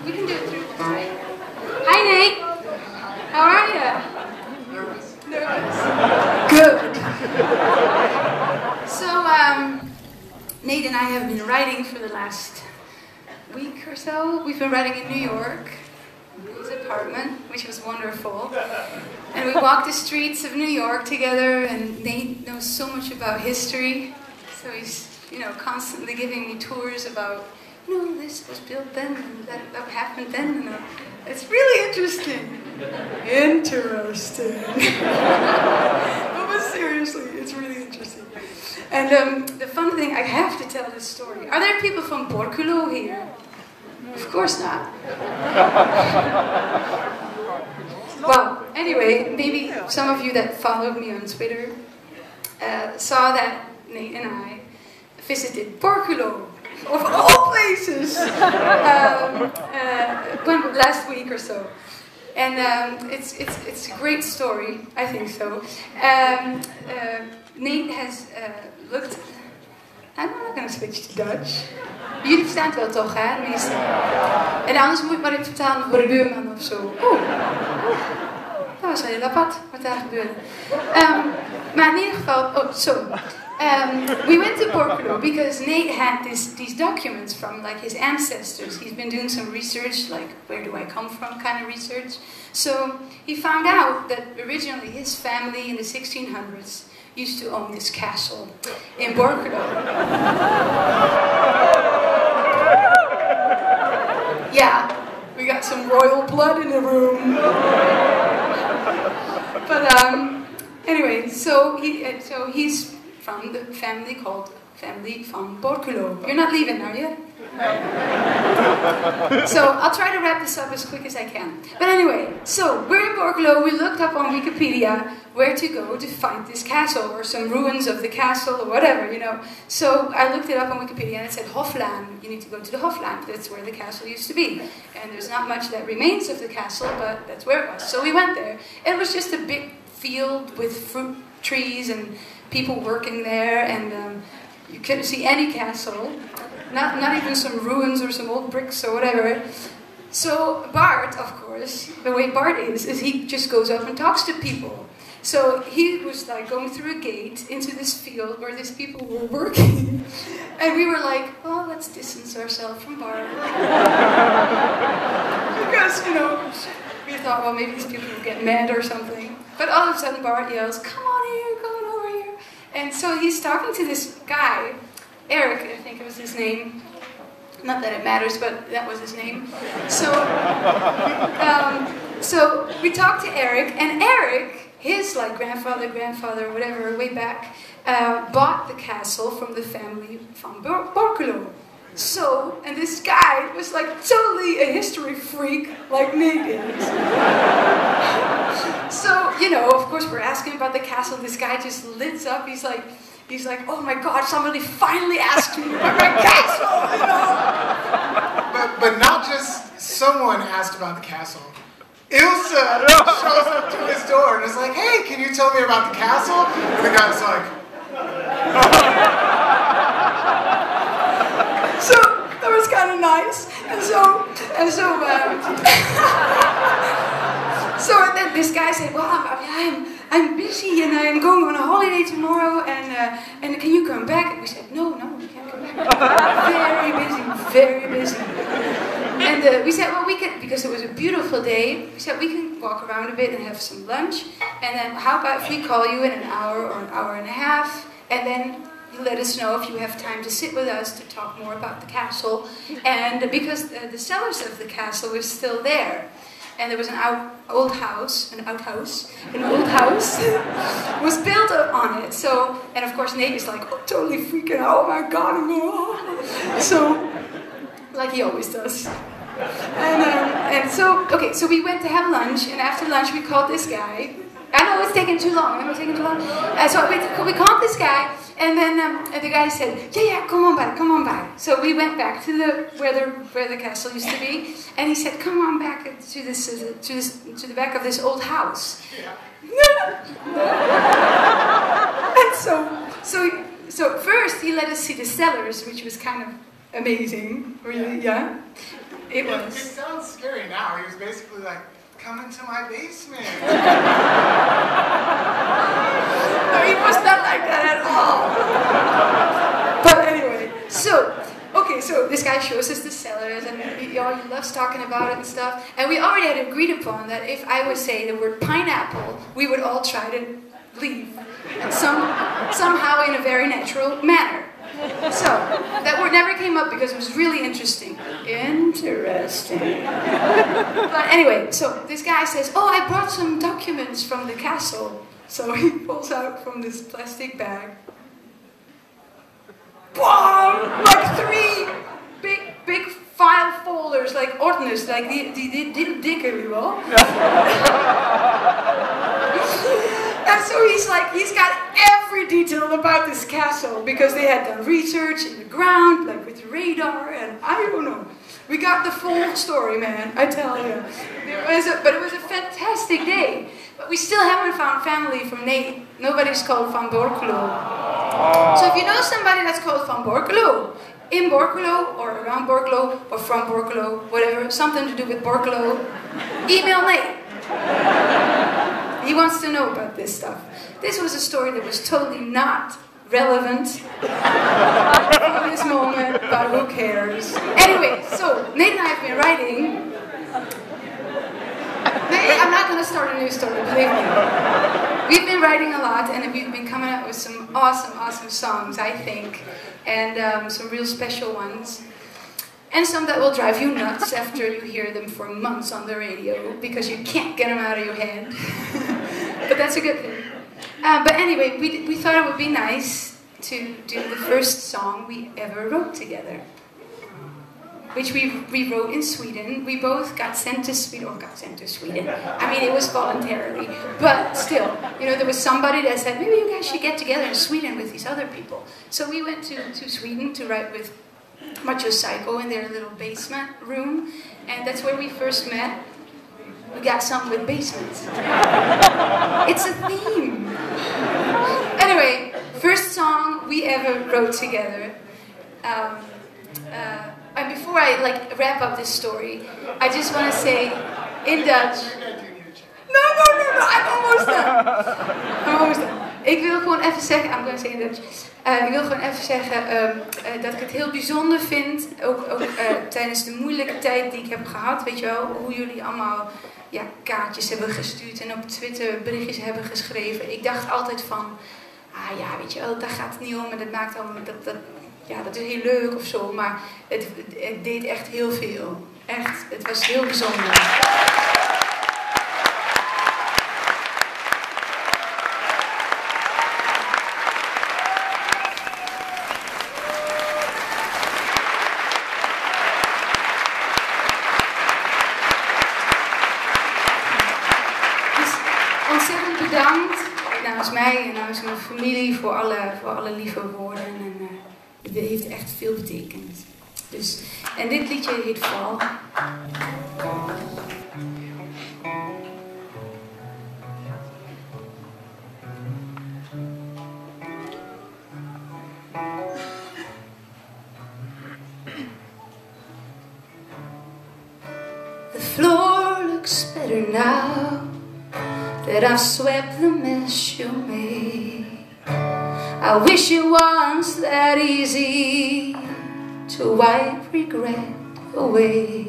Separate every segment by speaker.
Speaker 1: We can do it through this, right? Hi, Nate. How are you?
Speaker 2: Nervous.
Speaker 1: Nervous. Good. So, Nate and I have been writing for the last week or so. We've been writing in New York, in his apartment, which was wonderful. And we walked the streets of New York together, and Nate knows so much about history. So he's, constantly giving me tours about, this was built then, and that happened then. And it's really interesting. Interesting. But seriously, it's really interesting. And the fun thing, I have to tell this story. Are there people from Borculo here? Of course not. Well, anyway, maybe some of you that followed me on Twitter saw that Nate and I visited Borculo, of all places, last week or so. And it's a great story, I think so. Nate has looked... I'm not going to switch to Dutch. Jullie verstaan het wel toch, hè? Tenminste. En anders moet ik maar even vertalen voor de buurman of zo. Dat was heel apart wat daar gebeurde. Maar in ieder geval... we went to Borculo because Nate had these documents from his ancestors. He's been doing some research, where do I come from kind of research. So he found out that originally his family in the 1600s used to own this castle in Borculo. Yeah, we got some royal blood in the room. But anyway, so he's from the family called Family van Borculo. You're not leaving, are you? So I'll try to wrap this up as quick as I can. But anyway, so we're in Borculo. We looked up on Wikipedia where to go to find this castle or some ruins of the castle or whatever, So I looked it up on Wikipedia and it said Hoflaan. You need to go to the Hoflaan. That's where the castle used to be. And there's not much that remains of the castle, but that's where it was. So we went there. It was just a big field with fruit trees and people working there, and you couldn't see any castle. Not even some ruins or some old bricks or whatever. So Bart, of course, the way Bart is he just goes up and talks to people. So he was going through a gate into this field where these people were working. And we were like, well, let's distance ourselves from Bart. Because, we thought, well, maybe these people will get mad or something. But all of a sudden Bart yells, come on here, come on over here. And so he's talking to this guy, Eric, I think it was his name. Not that it matters, but that was his name. So we talked to Eric, and Eric, his grandfather, whatever, way back, bought the castle from the family from Borculo. So, and this guy was totally a history freak like Nate is. So, of course we're asking about the castle. This guy just lit up. He's like, oh my God, somebody finally asked me about my castle,
Speaker 2: But not just someone asked about the castle. Ilse shows up to his door and is like, hey, can you tell me about the castle? And the guy's like...
Speaker 1: So that was kind of nice, so then this guy said, well, I'm busy and I'm going on a holiday tomorrow, and can you come back? And we said, no, we can't come back. Very busy. And we said, well, we could, because it was a beautiful day, we said we can walk around a bit and have some lunch, and then how about if we call you in an hour or an hour and a half, and then you let us know if you have time to sit with us to talk more about the castle. And because the cellars of the castle were still there, and there was an old house was built on it. So, and of course Nate is totally freaking out, oh my God, no. So, like he always does. And so we went to have lunch, and after lunch we called this guy. I know it's taking too long. So we called this guy, and then the guy said, yeah, come on by. So we went back to where the castle used to be, and he said, come on back to the back of this old house. And so first he let us see the cellars, which was kind of amazing, really, yeah. It
Speaker 2: It
Speaker 1: was.
Speaker 2: sounds scary now. He was basically like, come into my basement.
Speaker 1: No, he was not like that at all. But anyway, so this guy shows us the cellars, and he loves talking about it and stuff. And we already had agreed upon that if I would say the word pineapple, we would all try to leave, and somehow in a very natural manner. So that word never came up because it was really interesting. Interesting. But anyway, so this guy says, "Oh, I brought some documents from the castle." So he pulls out from this plastic bag. Boom! Like 3 big file folders, like ordners, like die dikke wel. And so he's got every detail about this castle because they had done research in the ground, like with radar, and I don't know. We got the full story, man, I tell you. But it was a fantastic day. But we still haven't found family from Nate. Nobody's called Van Borculo. So if you know somebody that's called Van Borculo, in Borculo, or around Borculo, or from Borculo, whatever, something to do with Borculo, email Nate. He wants to know about this stuff. This was a story that was totally not relevant for this moment, but who cares? Anyway, so Nate and I have been writing. I'm not going to start a new story, believe me. We've been writing a lot, and we've been coming up with some awesome songs, I think, and some real special ones. And some that will drive you nuts after you hear them for months on the radio, because you can't get them out of your head. But that's a good thing. But anyway, we thought it would be nice to do the first song we ever wrote together, which we wrote in Sweden. We both got sent to Sweden. I mean, it was voluntarily, but still, there was somebody that said, maybe you guys should get together in Sweden with these other people. So we went to Sweden to write with Macho Psycho in their little basement room, and that's where we first met. We got something with basements. It's a theme. Anyway, first song we ever wrote together. And before I wrap up this story, I just want to say in Dutch. No, I'm almost done. Ik wil gewoon even zeggen, I'm going to say in Dutch. Ik wil gewoon even zeggen dat ik het heel bijzonder vind, ook tijdens de moeilijke tijd die ik heb gehad, weet je wel, hoe jullie allemaal kaartjes hebben gestuurd en op Twitter berichtjes hebben geschreven. Ik dacht altijd van, weet je wel, daar gaat het niet om en dat maakt allemaal, dat is heel leuk of zo, maar het deed echt heel veel. Echt, het was heel bijzonder. Ontzettend bedankt namens mij en namens mijn familie voor alle lieve woorden. En het heeft echt veel betekend. Dus, en dit liedje heet Val. The floor looks better now that I've swept the mess you made. I wish it was that easy to wipe regret away.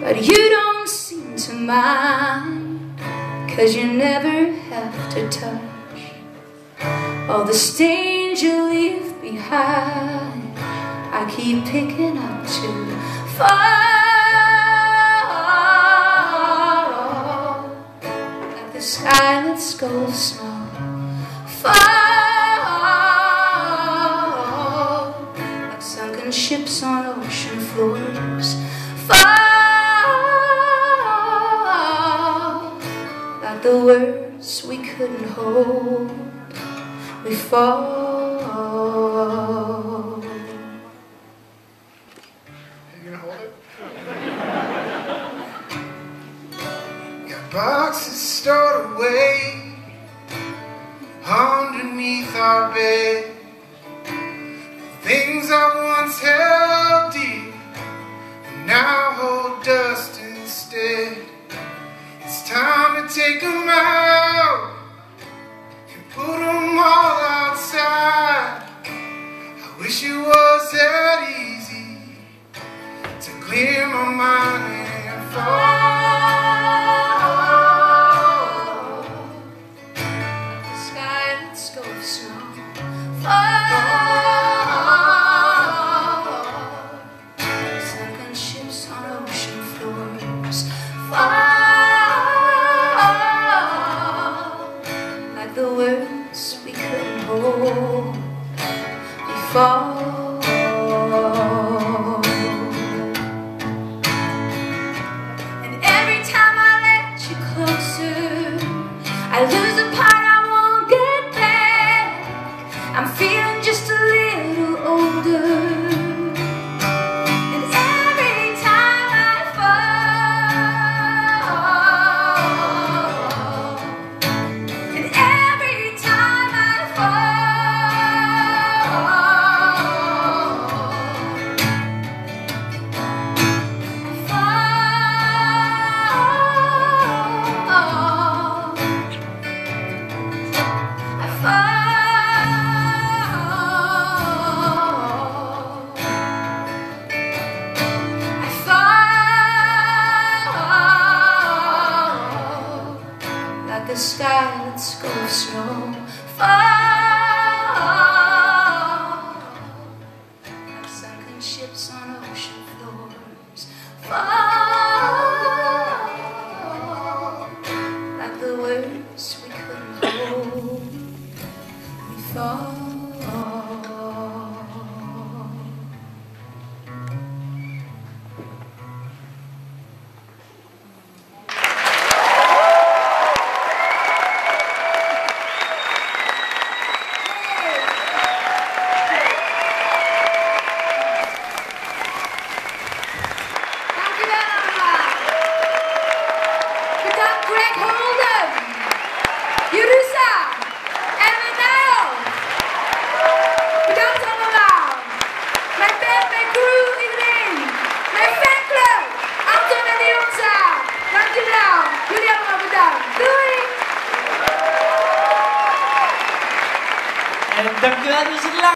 Speaker 1: But you don't seem to mind, 'cause you never have to touch all the stains you leave behind. I keep picking up to fall. The sky lets go of snow, fall like sunken ships on ocean floors, fall like the words we couldn't hold, we fall.
Speaker 2: Are you gonna hold it? Boxes stored away underneath our bed, things I once held dear, now dust instead. It's time to take them out and put them all outside. I wish it was that easy to clear my mind and fall.
Speaker 1: The sky that's going slow. Fall. Sunken ships on ocean floors. Fall. Like the words we couldn't hold. We fall. And every time I let you closer, I lose the part I won't get back. I'm feeling just a little older. And every time I fall, and every time I the sky, let's go slow. Fall. Like sunken ships on ocean floors. Fall. Like the words we couldn't hold. We fall.
Speaker 3: En dankjewel, Ilse DeLange.